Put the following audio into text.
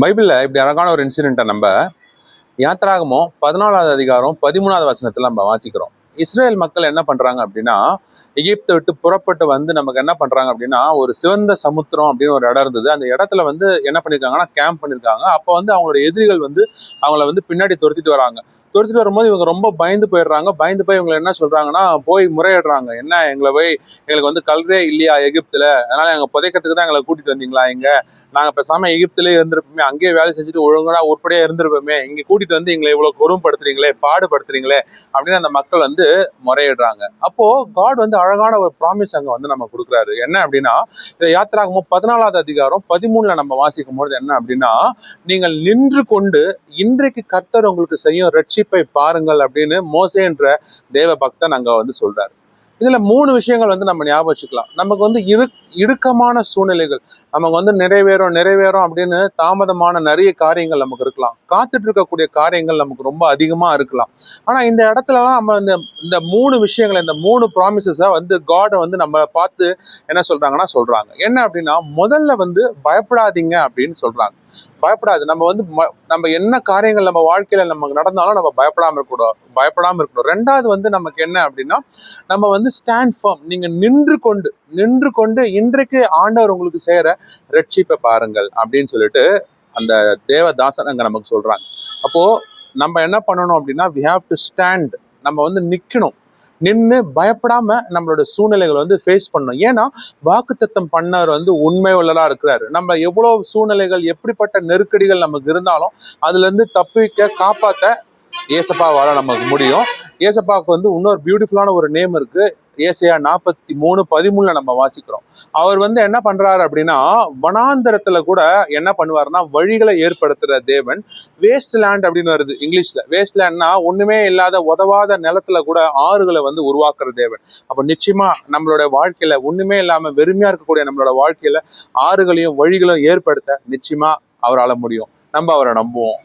பைபிள்ல இப்படி அழகான ஒரு இன்சிடென்ட்டை நம்ம யாத்ராகமம் 14வது அதிகாரம் 13வது வசனத்துல நம்ம வாசிக்கிறோம். இஸ்ரேல் மக்கள் என்ன பண்றாங்க அப்படின்னா, எகிப்தை விட்டு புறப்பட்டு வந்து நமக்கு என்ன பண்றாங்க அப்படின்னா, ஒரு சிவந்த சமுத்திரம் அப்படின்னு ஒரு இடம் இருந்தது. அந்த இடத்துல வந்து என்ன பண்ணிருக்காங்கன்னா கேம்ப் பண்ணிருக்காங்க. அப்போ வந்து அவங்களோட எதிரிகள் வந்து அவங்கள வந்து பின்னாடி துரத்திட்டு வராங்க. துரத்திட்டு வரும்போது இவங்க ரொம்ப பயந்து போயிடுறாங்க. பயந்து போய் இவங்க என்ன சொல்றாங்கன்னா, போய் முறையிடுறாங்க. என்ன எங்களுக்கு வந்து கல்றே இல்லையா எகிப்துல, அதனால எங்க புதைக்கிறதுக்கு தான் எங்களை கூட்டிட்டு வந்தீங்களா? நாங்க பேசாம எகிப்திலேயே இருந்திருப்போமே, அங்கேயே வேலை செஞ்சுட்டு ஒழுங்கா உருப்படியா இருந்திருப்போமே, இங்க கூட்டிட்டு வந்து எங்களை இவ்வளவு கொடுமைப்படுத்துறீங்களே, பாடுபடுத்துறீங்களே அப்படின்னு அந்த மக்கள் வந்து முறையிடுறாங்க. அப்போ காட் வந்து அழகான ஒரு ப்ராமிஸ் அங்க வந்து நம்ம கொடுக்குறாரு. என்ன அப்படின்னா, இந்த யாத்திராகமம் 14வது அதிகாரம் 13ல நம்ம வாசிக்கும் பொழுது என்ன அப்படின்னா, நீங்கள் நின்று கொண்டு இன்றைக்கு கர்த்தர் உங்களுக்கு செய்யும் ரட்சிப்பை பாருங்கள் அப்படின்னு மோசே என்ற தேவ பக்தன் அங்க வந்து சொல்றாரு. இதுல 3 விஷயங்கள் வந்து நம்ம ஞாபகம் வச்சுக்கலாம். நமக்கு வந்து இடுக்கமான சூழ்நிலைகள் நமக்கு வந்து நிறைவேறும் அப்படின்னு தாமதமான நிறைய காரியங்கள் நமக்கு இருக்கலாம். காத்துட்டு இருக்கக்கூடிய காரியங்கள் நமக்கு ரொம்ப அதிகமா இருக்கலாம். ஆனா இந்த இடத்துலலாம் நம்ம இந்த 3 விஷயங்களை, இந்த 3 ப்ராமிசஸை வந்து காடை வந்து நம்ம பார்த்து என்ன சொல்றாங்க என்ன அப்படின்னா, முதல்ல வந்து பயப்படாதீங்க அப்படின்னு சொல்றாங்க. பயப்படாது. நம்ம என்ன காரியங்கள் நம்ம வாழ்க்கையில நமக்கு நடந்தாலும் நம்ம பயப்படாம இருக்கணும். ரெண்டாவது வந்து நமக்கு என்ன அப்படின்னா, நம்ம வந்து ஸ்டாண்ட் ஃபர்ம். நீங்க நின்று கொண்டு இன்றைக்கு ஆண்டவர் உங்களுக்கு செய்யற ரட்சிப்பை பாருங்கள் அப்படின்னு சொல்லிட்டு அந்த தேவதாசன் அங்க நமக்கு சொல்றாங்க. அப்போ நம்ம என்ன பண்ணணும் அப்படின்னா, we have to stand. நம்ம வந்து நின்று பயப்படாம நம்மளோட சூழ்நிலைகளை வந்து ஃபேஸ் பண்ணணும். ஏன்னா வாக்குத்தத்தம் பண்ணவர் வந்து உண்மை உள்ளதா இருக்கிறாரு. நம்ம எவ்வளவு சூழ்நிலைகள், எப்படிப்பட்ட நெருக்கடிகள் நமக்கு இருந்தாலும் அதுல இருந்து தப்பிக்க காப்பாத்த ஏசப்பாவால நமக்கு முடியும். ஏசப்பாவுக்கு வந்து இன்னொரு பியூட்டிஃபுல்லான ஒரு நேம் இருக்கு. ஏசாயா 43:13 நம்ம வாசிக்கிறோம். அவர் வந்து என்ன பண்றாரு அப்படின்னா, வனாந்தரத்துல கூட என்ன பண்ணுவாருன்னா வழிகளை ஏற்படுத்துற தேவன். வேஸ்ட் லேண்ட் அப்படின்னு வருது இங்கிலீஷ்ல. வேஸ்ட் லேண்ட்னா ஒண்ணுமே இல்லாத உதவாத நிலத்துல கூட ஆறுகளை வந்து உருவாக்குற தேவன். அப்ப நிச்சயமா நம்மளோட வாழ்க்கையில ஒண்ணுமே இல்லாம வெறுமையா இருக்கக்கூடிய நம்மளோட வாழ்க்கையில ஆறுகளையும் வழிகளையும் ஏற்படுத்த நிச்சயமா அவரால் முடியும். நம்ம அவரை நம்புவோம்.